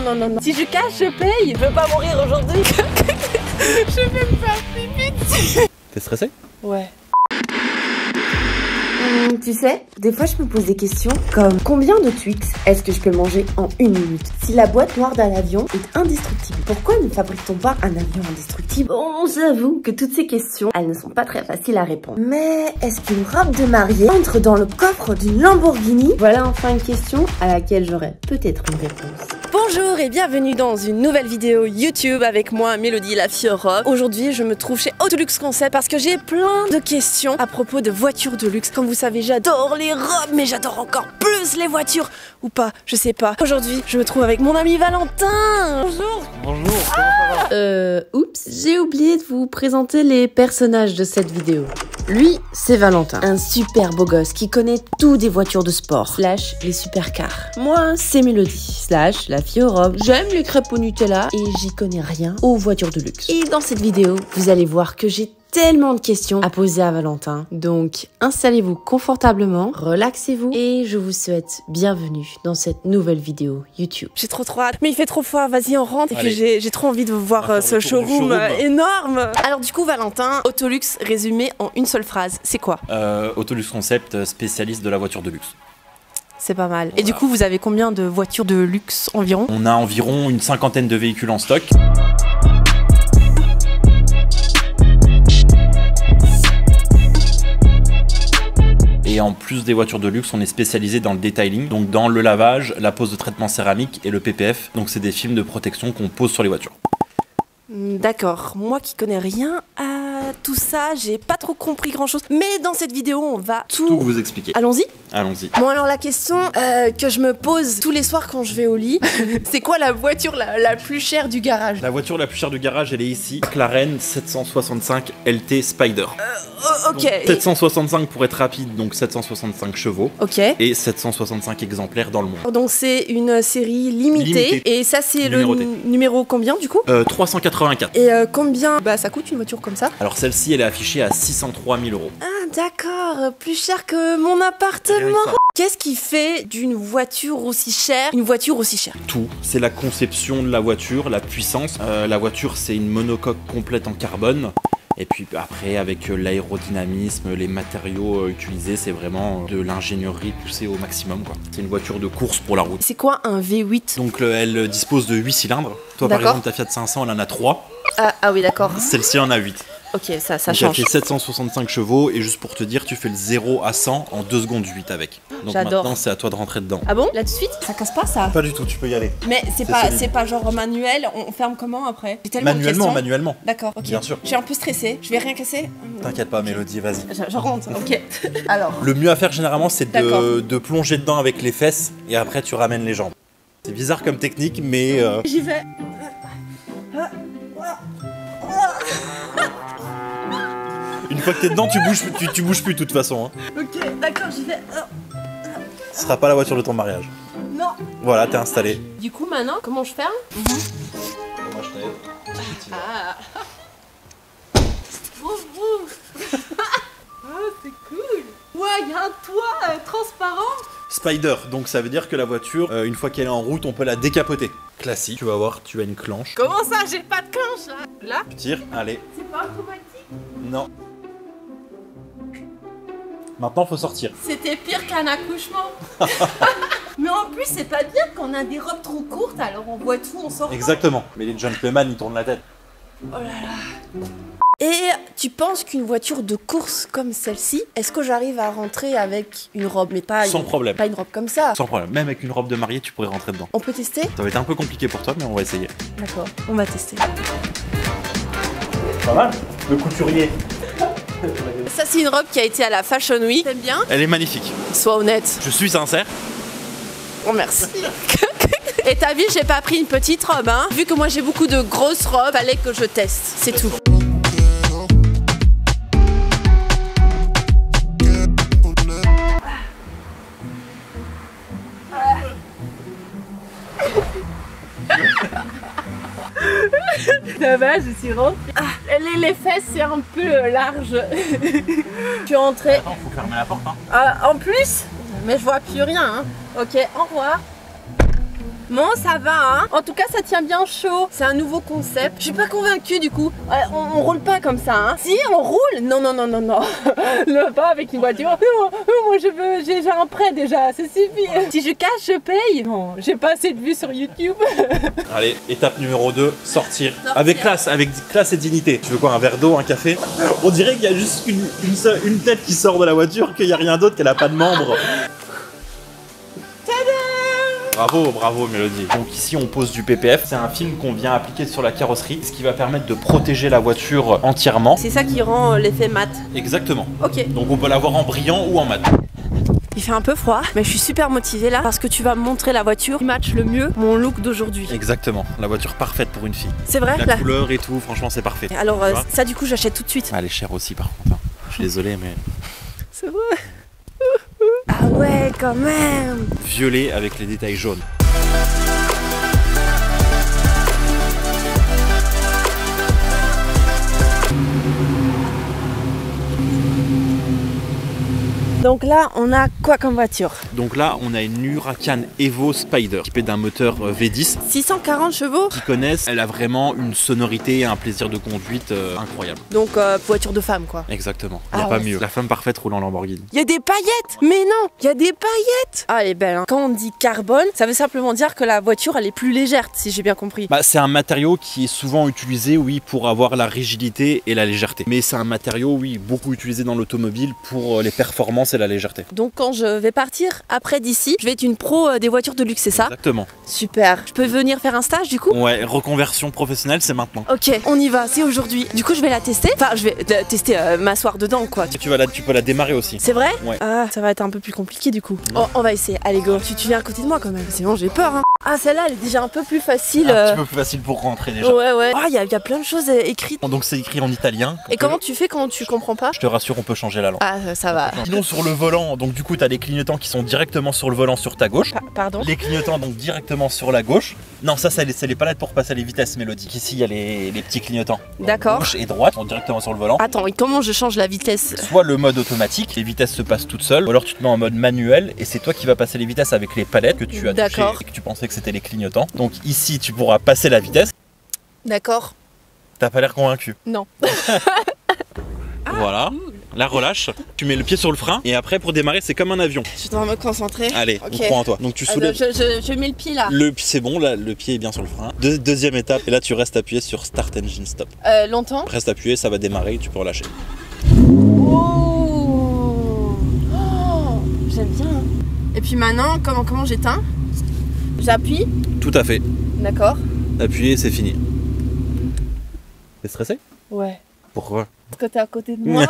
non. Si je cache, je paye. Je veux pas mourir aujourd'hui. Je vais me faire pipi dessus. T'es stressé? Ouais. Tu sais, des fois je me pose des questions comme combien de Twix est-ce que je peux manger en 1 minute? Si la boîte noire d'un avion est indestructible, pourquoi ne fabrique-t-on pas un avion indestructible? Bon, j'avoue que toutes ces questions, elles ne sont pas très faciles à répondre. Mais est-ce qu'une robe de mariée entre dans le coffre d'une Lamborghini? Voilà enfin une question à laquelle j'aurais peut-être une réponse. Bonjour et bienvenue dans une nouvelle vidéo YouTube avec moi, Mélodie la fille robe. Aujourd'hui, je me trouve chez Autolux Concept parce que j'ai plein de questions à propos de voitures de luxe. Comme vous savez, j'adore les robes, mais j'adore encore plus les voitures. Ou pas, je sais pas. Aujourd'hui, je me trouve avec mon ami Valentin. Bonjour. Bonjour, comment ça va? Oups, j'ai oublié de vous présenter les personnages de cette vidéo. Lui, c'est Valentin, un super beau gosse qui connaît tout des voitures de sport, slash les supercars. Moi, c'est Mélodie, slash la fille aux robes. J'aime les crêpes au Nutella et j'y connais rien aux voitures de luxe. Et dans cette vidéo, vous allez voir que j'ai tellement de questions à poser à Valentin. Donc, installez-vous confortablement, relaxez-vous et je vous souhaite bienvenue dans cette nouvelle vidéo YouTube. J'ai trop hâte, mais il fait trop froid, vas-y on rentre. Et puis j'ai trop envie de voir ce showroom énorme. Alors du coup Valentin, Autolux résumé en une seule phrase, c'est quoi? Autolux Concept, spécialiste de la voiture de luxe. C'est pas mal. Voilà. Et du coup vous avez combien de voitures de luxe environ? On a environ une 50aine de véhicules en stock. Et en plus des voitures de luxe, on est spécialisé dans le detailing, donc dans le lavage, la pose de traitement céramique et le PPF. Donc c'est des films de protection qu'on pose sur les voitures. D'accord, moi qui connais rien à tout ça, j'ai pas trop compris grand chose. Mais dans cette vidéo, on va tout vous expliquer. Allons-y. Allons-y. Bon alors la question que je me pose tous les soirs quand je vais au lit, c'est quoi la voiture la plus chère du garage? La voiture la plus chère du garage, elle est ici. McLaren 765 LT Spider. Ok. Donc, 765 pour être rapide, donc 765 chevaux. Ok. Et 765 exemplaires dans le monde. Donc c'est une série limitée. Et ça c'est le numéro combien du coup? 384. Et combien ça coûte une voiture comme ça? Alors celle-ci elle est affichée à 603 000 €. Ah d'accord, plus cher que mon appartement. Qu'est-ce qui fait d'une voiture aussi chère une voiture aussi chère? Tout, c'est la conception de la voiture, la puissance. La voiture c'est une monocoque complète en carbone. Et puis après, avec l'aérodynamisme, les matériaux utilisés, c'est vraiment de l'ingénierie poussée au maximum, quoi. C'est une voiture de course pour la route. C'est quoi un V8? Donc elle dispose de 8 cylindres. Toi par exemple, ta Fiat 500, elle en a 3. Ah oui, d'accord. Celle-ci en a 8. Ok, ça donc change. Elle fait 765 chevaux et juste pour te dire, tu fais le 0 à 100 en 2 secondes 8 avec. Donc maintenant, c'est à toi de rentrer dedans. Ah bon? Là tout de suite? Ça casse pas ça? Pas du tout, tu peux y aller. Mais c'est pas genre manuel, on ferme comment après? Manuellement. D'accord, ok. Bien sûr. Je suis un peu stressée, je vais rien casser. T'inquiète pas, Mélodie, vas-y. Je rentre, ok. Alors. Le mieux à faire généralement, c'est de plonger dedans avec les fesses et après tu ramènes les jambes. C'est bizarre comme technique, mais... J'y vais. Une fois que t'es dedans, tu bouges plus de toute façon. Hein. Ok, d'accord, j'y vais. Ce sera pas la voiture de ton mariage. Non. Voilà, t'es installé. Du coup, maintenant, comment je ferme? Moi, je t'aide. Ah. Oh, c'est cool. Ouais, il y a un toit transparent. Spider, donc ça veut dire que la voiture, une fois qu'elle est en route, on peut la décapoter. Classique, tu vas voir, tu as une clenche. Comment ça, j'ai pas de clenche là? Tu tires, allez. C'est pas automatique? Non. Maintenant, faut sortir. C'était pire qu'un accouchement. Mais en plus, c'est pas bien qu'on a des robes trop courtes, alors on voit tout, on sort. Exactement. Mais les gentlemen, ils tournent la tête. Oh là là. Et tu penses qu'une voiture de course comme celle-ci, est-ce que j'arrive à rentrer avec une robe, mais pas sans problème. Pas une robe comme ça. Sans problème. Même avec une robe de mariée, tu pourrais rentrer dedans. On peut tester? Ça va être un peu compliqué pour toi, mais on va essayer. D'accord, on va tester. Pas mal. Le couturier. Ça, c'est une robe qui a été à la Fashion Week. T'aimes bien? Elle est magnifique. Sois honnête. Je suis sincère. Oh, merci. Et t'as vu, j'ai pas pris une petite robe, hein. Vu que moi j'ai beaucoup de grosses robes, fallait que je teste, c'est tout. Ça va, je suis rentrée. Les fesses, c'est un peu large. Je suis rentrée. Attends, faut fermer la porte, hein. En plus? Mais je vois plus rien, hein. Ok, au revoir. Bon, ça va, hein. En tout cas, ça tient bien chaud. C'est un nouveau concept. Je suis pas convaincue du coup. On roule pas comme ça, hein. Si, on roule. Non. Le pas avec une voiture. Non, moi j'ai un prêt déjà, ça suffit. Si je cache, je paye. Non, j'ai pas assez de vues sur YouTube. Allez, étape numéro 2, sortir. Avec classe et dignité. Tu veux quoi, un verre d'eau, un café? On dirait qu'il y a juste une tête qui sort de la voiture, qu'il n'y a rien d'autre, qu'elle a pas de membres. Bravo Mélodie. Donc ici on pose du PPF, c'est un film qu'on vient appliquer sur la carrosserie, ce qui va permettre de protéger la voiture entièrement. C'est ça qui rend l'effet mat. Exactement. Ok. Donc on peut l'avoir en brillant ou en mat. Il fait un peu froid, mais je suis super motivée là parce que tu vas me montrer la voiture qui match le mieux mon look d'aujourd'hui. Exactement, la voiture parfaite pour une fille. C'est vrai? La couleur et tout, franchement c'est parfait. Alors ça du coup j'achète tout de suite. Elle est chère aussi par contre, hein. Je suis désolé mais... C'est vrai. Ah ouais quand même. Violet avec les détails jaunes. Donc là, on a quoi comme voiture? Donc là, on a une Huracan Evo Spider, équipée d'un moteur V10. 640 chevaux. Qui connaissent, elle a vraiment une sonorité et un plaisir de conduite incroyable. Donc voiture de femme quoi. Exactement, il n'y a pas mieux. La femme parfaite roule en Lamborghini. Il y a des paillettes. Mais non, il y a des paillettes. Ah, elle est belle, hein. Quand on dit carbone, ça veut simplement dire que la voiture, elle est plus légère, si j'ai bien compris. Bah, c'est un matériau qui est souvent utilisé, oui, pour avoir la rigidité et la légèreté. Mais c'est un matériau, oui, beaucoup utilisé dans l'automobile pour les performances et la légèreté. Donc quand je vais partir après d'ici, je vais être une pro des voitures de luxe, c'est ça? Exactement. Super. Je peux venir faire un stage du coup? Ouais, reconversion professionnelle, c'est maintenant. Ok, on y va, c'est aujourd'hui. Du coup, je vais la tester. Enfin, je vais tester, m'asseoir dedans quoi. Tu peux la démarrer aussi. C'est vrai? Ouais. Ah, ça va être un peu plus compliqué du coup. Oh, on va essayer. Allez go. Tu viens à côté de moi quand même. Sinon, j'ai peur. Hein. Ah, celle-là, elle est déjà un peu plus facile. Un petit peu plus facile pour rentrer déjà. Ouais. Oh, il y a plein de choses écrites. Donc c'est écrit en italien. Et comment tu fais quand tu comprends pas? Je te rassure, on peut changer la langue. Ah, ça va. Sinon sur le volant, donc du coup t'as les clignotants qui sont directement sur le volant sur ta gauche. Pardon? Les clignotants donc directement sur la gauche. Non, ça c'est les palettes pour passer les vitesses mélodiques. Ici il y a les petits clignotants. D'accord. Gauche et droite sont directement sur le volant. Attends, et comment je change la vitesse? Soit le mode automatique, les vitesses se passent toutes seules, ou alors tu te mets en mode manuel et c'est toi qui vas passer les vitesses avec les palettes que tu as touchées et que tu pensais que c'était les clignotants. Donc ici tu pourras passer la vitesse. D'accord. T'as pas l'air convaincu? Non. Voilà, la relâche, tu mets le pied sur le frein et après pour démarrer c'est comme un avion. Je dois me concentrer. Allez, okay. on croit en toi. Donc tu soulèves. Je mets le pied là. C'est bon, là le pied est bien sur le frein. Deuxième étape, et là tu restes appuyé sur Start Engine Stop. Longtemps? Reste appuyé, ça va démarrer et tu peux relâcher. Oh, j'aime bien. Et puis maintenant, comment j'éteins? J'appuie? Tout à fait. D'accord. Appuyé, c'est fini. T'es stressé? Ouais. Pourquoi? Parce que t'es à côté de moi.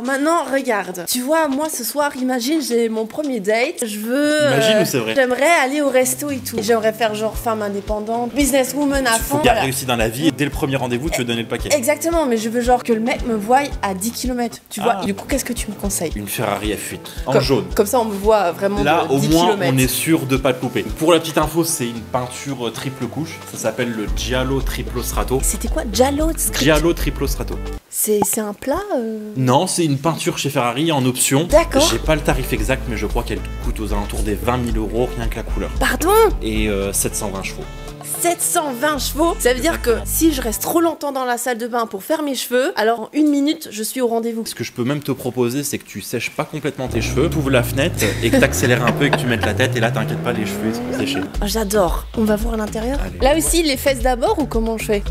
Maintenant, regarde. Tu vois, moi ce soir, imagine, j'ai mon premier date. Je veux. Imagine ou c'est vrai? J'aimerais aller au resto et tout. J'aimerais faire genre femme indépendante, businesswoman à fond. Faut bien réussir dans la vie et dès le premier rendez-vous, tu veux donner le paquet. Exactement, mais je veux genre que le mec me voie à 10 km. Tu vois, et du coup, qu'est-ce que tu me conseilles? Une Ferrari F8 en jaune. Comme ça, on me voit vraiment là, de 10 au moins, km. on est sûr de pas te louper. Pour la petite info, c'est une peinture triple couche. Ça s'appelle le Giallo Triplo Strato. C'était quoi? Giallo? Giallo Triplo Strato. C'est un plat Non, c'est une peinture chez Ferrari en option. D'accord. J'ai pas le tarif exact, mais je crois qu'elle coûte aux alentours des 20 000 € rien que la couleur. Pardon? Et 720 chevaux. 720 chevaux. Ça veut dire que si je reste trop longtemps dans la salle de bain pour faire mes cheveux, alors en 1 minute, je suis au rendez-vous. Ce que je peux même te proposer, c'est que tu sèches pas complètement tes cheveux, tu ouvres la fenêtre et que t'accélères un peu et que tu mettes la tête. Et là, t'inquiète pas, les cheveux ils seront séchés. Oh, j'adore. On va voir à l'intérieur. Là aussi, les fesses d'abord ou comment je fais?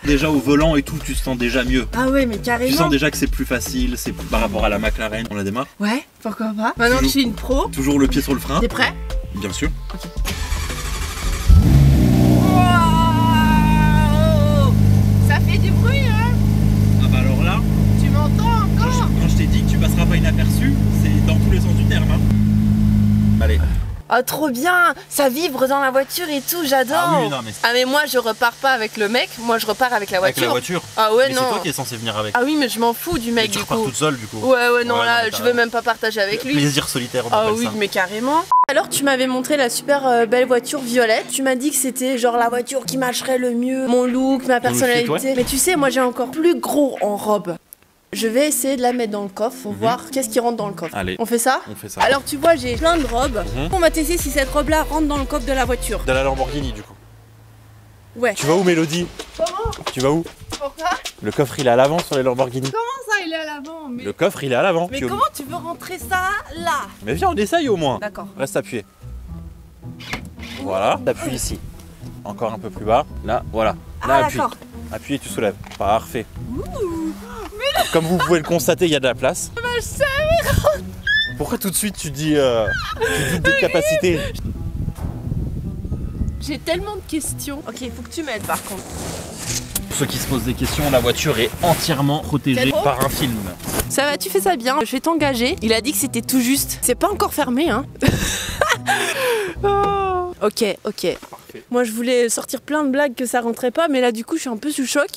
Déjà au volant et tout, tu te sens déjà mieux. Ah ouais, mais carrément. Tu sens déjà que c'est plus facile, c'est par rapport à la McLaren. On la démarre? Ouais, pourquoi pas. Maintenant que je suis une pro. Toujours le pied sur le frein. T'es prêt? Bien sûr. Ok. Ça fait du bruit, hein? Ah bah alors là, tu m'entends encore? Quand je t'ai dit que tu passeras pas inaperçu, c'est dans tous les sens du terme. Hein. Allez. Ah, trop bien! Ça vibre dans la voiture et tout, j'adore! Ah oui, non, mais... Ah mais moi je repars pas avec le mec, moi je repars avec la voiture. Avec la voiture? Ah ouais, mais non. c'est toi qui es censé venir avec. Ah oui, mais je m'en fous du mec, mais tu du repars coup. toute seule du coup. Ouais, non, là, mais je veux même pas partager avec lui. Plaisir solitaire, on Ah appelle oui, ça. mais carrément. Alors tu m'avais montré la super belle voiture violette. Tu m'as dit que c'était genre la voiture qui matcherait le mieux mon look, ma personnalité. Ouais. Mais tu sais, moi j'ai encore plus gros en robe. Je vais essayer de la mettre dans le coffre pour voir qu'est-ce qui rentre dans le coffre. Allez. On fait ça? On fait ça. Alors tu vois, j'ai plein de robes. On va tester si cette robe-là rentre dans le coffre de la voiture. De la Lamborghini du coup. Ouais. Tu vas où, Mélodie? Comment? Tu vas où? Pourquoi? Le coffre il est à l'avant sur les Lamborghini. Comment ça il est à l'avant? Le coffre il est à l'avant. Mais comment tu veux rentrer ça là? Mais viens, on essaye au moins. D'accord. Reste appuyé. Voilà, t'appuies ici. Encore un peu plus bas. Là, voilà. Là, Ah appuie. d'accord. Appuie et tu soulèves. Parfait. Comme vous pouvez le constater, il y a de la place. Je sais. Pourquoi tout de suite tu dis tu doutes des capacités? J'ai tellement de questions. Ok, il faut que tu m'aides par contre. Pour ceux qui se posent des questions, la voiture est entièrement protégée Quel par un film. Ça va, tu fais ça bien. Je vais t'engager. Il a dit que c'était tout juste. C'est pas encore fermé, hein. Oh. Ok. Parfait. Moi, je voulais sortir plein de blagues que ça rentrait pas, mais là, du coup, je suis un peu sous choc.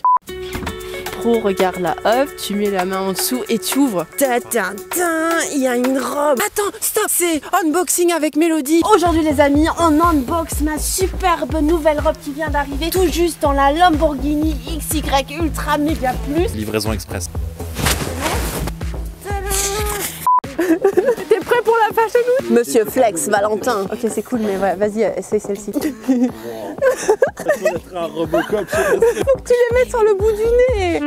Pro, regarde là, hop, tu mets la main en dessous et tu ouvres. Il y a une robe. Attends, stop, c'est unboxing avec Mélodie. Aujourd'hui les amis, on unbox ma superbe nouvelle robe qui vient d'arriver tout juste dans la Lamborghini XY Ultra Mega Plus. Livraison express. T'es prêt pour la Fashion Week? Monsieur Flex, Valentin. Ok, c'est cool, mais ouais, vas-y, essaye celle-ci. Ça peut être un Robocop. Faut que tu les mettes sur le bout du nez.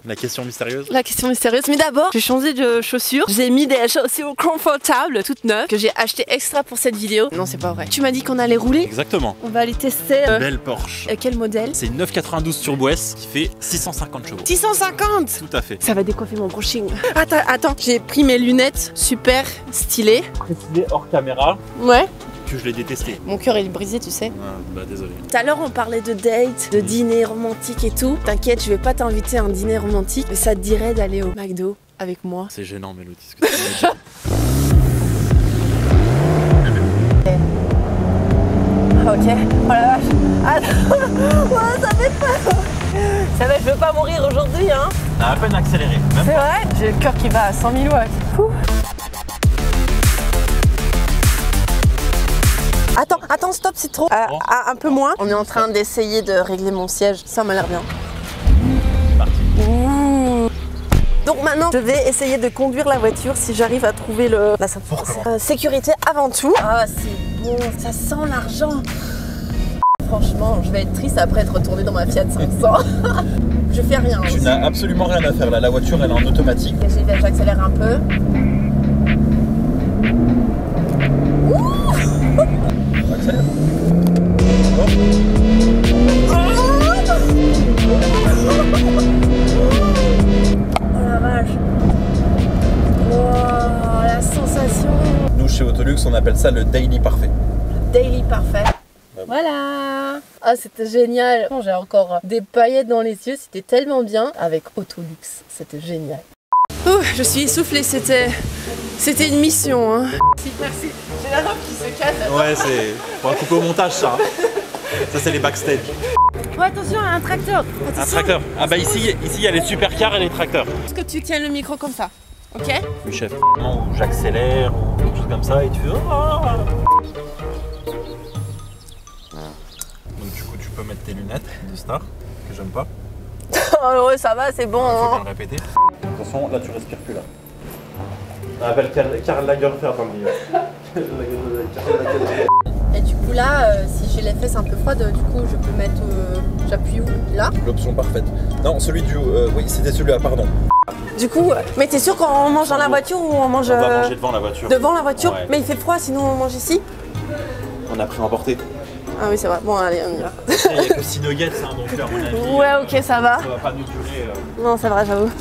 La question mystérieuse. La question mystérieuse, mais d'abord j'ai changé de chaussures. J'ai mis des chaussures confortables, toutes neuves, que j'ai achetées extra pour cette vidéo. Non, c'est pas vrai. Tu m'as dit qu'on allait rouler. Exactement. On va aller tester. Belle Porsche. Quel modèle? C'est une 992 Turbo S qui fait 650 chevaux. 650. Tout à fait. Ça va décoiffer mon brushing. Attends, j'ai pris mes lunettes super stylées. Précisé hors caméra Ouais. que je l'ai détesté. Mon cœur il est brisé, tu sais. Ah, bah désolé. Tout à l'heure on parlait de date, de dîner romantique et tout. T'inquiète, je vais pas t'inviter à un dîner romantique, mais ça te dirait d'aller au McDo avec moi. C'est gênant, Mélodie, ce que tu m'as dit. Ok. Oh la vache. Attends. Ouais, ça fait peur. Ça va, je veux pas mourir aujourd'hui, hein. T'as à peine accéléré. C'est vrai. J'ai le cœur qui va à 100 000 watts. Fou. Attends, stop, c'est trop. Un peu moins. On est en train d'essayer de régler mon siège. Ça m'a l'air bien. Parti. Ouh. Donc maintenant, je vais essayer de conduire la voiture si j'arrive à trouver la sécurité avant tout. Ah, c'est bon, ça sent l'argent. Franchement, je vais être triste après être retournée dans ma Fiat 500. Je fais rien. Tu n'as absolument rien à faire là. La voiture, elle est en automatique. Ok, j'accélère un peu. Accélère. Oh la vache. Wow, la sensation. Nous, chez Autolux, on appelle ça le daily parfait. Le daily parfait. Voilà. Ah, c'était génial. J'ai encore des paillettes dans les yeux. C'était tellement bien. Avec Autolux, c'était génial. Ouh, je suis essoufflée. C'était une mission. Hein. Merci. J'ai la robe qui se casse. Ouais, c'est pour couper au montage, ça. Ça, c'est les backstage. Oh, attention, un tracteur. Attention. Un tracteur. Ah bah ici, il y a les supercars et les tracteurs. Est-ce que tu tiens le micro comme ça? Ok. Oui, chef. Non, j'accélère ou quelque chose comme ça et tu fais. Donc du coup, tu peux mettre tes lunettes de star que j'aime pas. Oh ouais, ça va, c'est bon. Faut Hein. bien le répéter. Attention, là tu respires plus là. On appelle Karl Lagerfeld dans le milieu. Et du coup là, si j'ai les fesses un peu froides, du coup je peux mettre, j'appuie où? Là? L'option parfaite. Non, celui du... oui, c'était celui-là, pardon. Du coup, mais t'es sûr qu'on mange dans la voiture ou on mange... On va manger devant la voiture. Devant la voiture? Ouais. Mais il fait froid, sinon on mange ici? On a pris emporté. Ah oui, c'est vrai. Bon, allez, on y va. Il n'y a que 6 nuggets, hein, donc à mon avis, Ouais, ok, ça va. ça va pas nous durer. Non, c'est vrai, j'avoue.